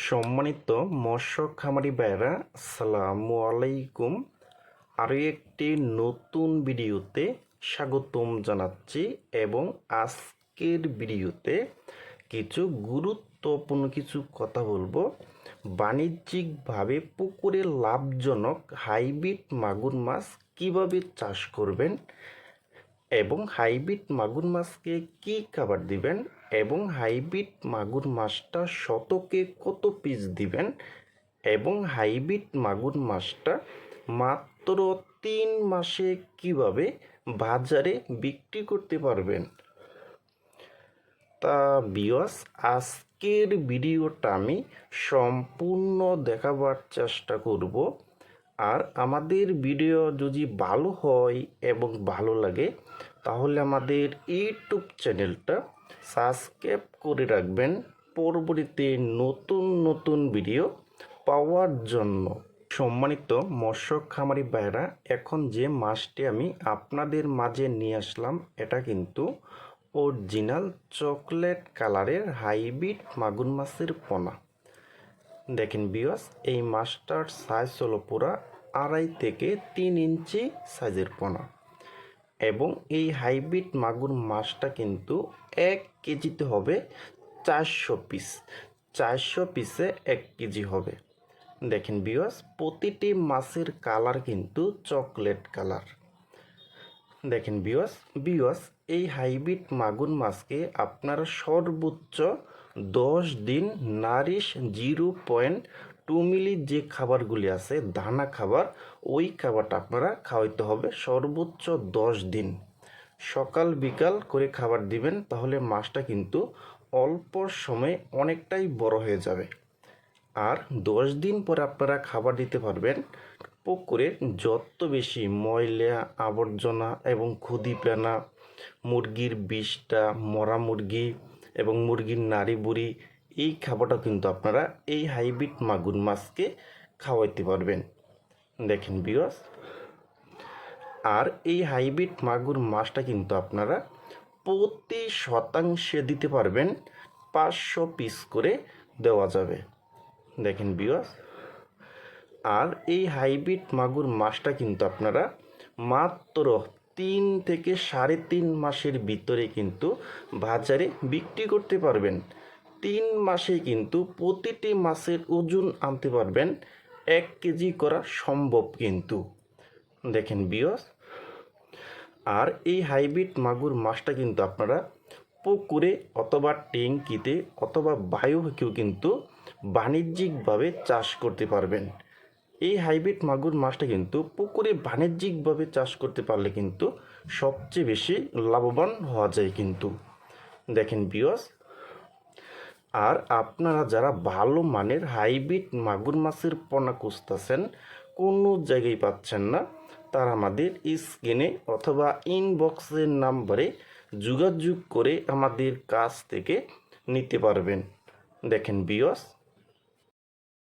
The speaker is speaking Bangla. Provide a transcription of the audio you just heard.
সম্মানিত মৎস্য খামারি ভাইরা, আসসালামু আলাইকুম। আরও একটি নতুন ভিডিওতে স্বাগতম জানাচ্ছি এবং আজকের ভিডিওতে কিছু গুরুত্বপূর্ণ কিছু কথা বলবো। বাণিজ্যিকভাবে পুকুরে লাভজনক হাইব্রিড মাগুর মাছ কিভাবে চাষ করবেন এবং হাইব্রিড মাগুর মাছকে কী খাবার দিবেন এবং হাইব্রিড মাগুর মাছটা শতকে কত পিস দিবেন এবং হাইব্রিড মাগুর মাছটা মাত্র 3 মাসে কিভাবে বাজারে বিক্রি করতে পারবেন। তা ভিউয়ার্স, আজকের ভিডিওটা আমি সম্পূর্ণ দেখাবার চেষ্টা করব। আর আমাদের ভিডিও যদি ভালো হয় এবং ভালো লাগে তাহলে আমাদের ইউটিউব চ্যানেলটা সাবস্ক্রাইব করে রাখবেন পরবর্তীতে নতুন নতুন ভিডিও পাওয়ার জন্য। সম্মানিত মৎস্য খামারি ভাইরা, এখন যে মাছটি আমি আপনাদের মাঝে নিয়ে আসলাম এটা কিন্তু অরিজিনাল চকলেট কালারের হাইব্রিড মাগুর মাছের পোনা। দেখেন ভিউয়ার্স, এই মাছটার সাইজ হলো পুরা 2.5 থেকে 3 ইঞ্চি সাইজের পোনা এবং এই হাইব্রিড মাগুর মাছটা কিন্তু 1 কেজিতে হবে 400 পিস। 400 পিসে 1 কেজি হবে। দেখেন ভিউয়ার্স, প্রতিটি মাছের কালার কিন্তু চকলেট কালার। দেখেন ভিউয়ার্স, এই হাইব্রিড মাগুর মাছকে আপনারা সর্বোচ্চ 10 দিন নারিশ 0.2 মিলি যে খাবারগুলি আছে দানা খাবার, ওই খাবারটা আপনারা খাওয়াইতে হবে সর্বোচ্চ 10 দিন। সকাল বিকাল করে খাবার দিবেন, তাহলে মাছটা কিন্তু অল্প সময়ে অনেকটাই বড় হয়ে যাবে। আর 10 দিন পরে আপনারা খাবার দিতে পারবেন পুকুরের যত বেশি ময়লা আবর্জনা এবং ক্ষুদিপ্রাণা, মুরগির বিষটা, মরা মুরগি এবং মুরগির নাড়ি বুড়ি, এই খাবারটা কিন্তু আপনারা এই হাইব্রিড মাগুর মাছকে খাওয়াইতে পারবেন। দেখেন ভিউয়ার্স, আর এই হাইব্রিড মাগুর মাছটা কিন্তু আপনারা প্রতি শতাংশে দিতে পারবেন 500 পিস করে দেওয়া যাবে। দেখেন ভিউয়ার্স, আর এই হাইব্রিড মাগুর মাছটা কিন্তু আপনারা মাত্র 3 থেকে 3.5 মাসের ভিতরে কিন্তু বাজারে বিক্রি করতে পারবেন। 3 মাসে কিন্তু প্রতিটি মাছের ওজন আনতে পারবেন 1 কেজি করা সম্ভব কিন্তু। দেখেন ভিউয়ার্স, আর এই হাইব্রিড মাগুর মাছটা কিন্তু আপনারা পুকুরে অথবা ট্যাঙ্কিতে অথবা বায়োকেও কিন্তু বাণিজ্যিকভাবে চাষ করতে পারবেন। এই হাইব্রিড মাগুর মাছটা কিন্তু পুকুরে বাণিজ্যিকভাবে চাষ করতে পারলে কিন্তু সবচেয়ে বেশি লাভবান হওয়া যায় কিন্তু। দেখেন ভিউয়ার্স, আর আপনারা যারা ভালো মানের হাইব্রিড মাগুর মাছের পোনা খুঁজতেছেন, কোনো জায়গায় পাচ্ছেন না, তারা আমাদের স্ক্রিনে অথবা ইনবক্সের নাম্বারে যোগাযোগ করে আমাদের কাছ থেকে নিতে পারবেন। দেখেন ভিউয়ার্স,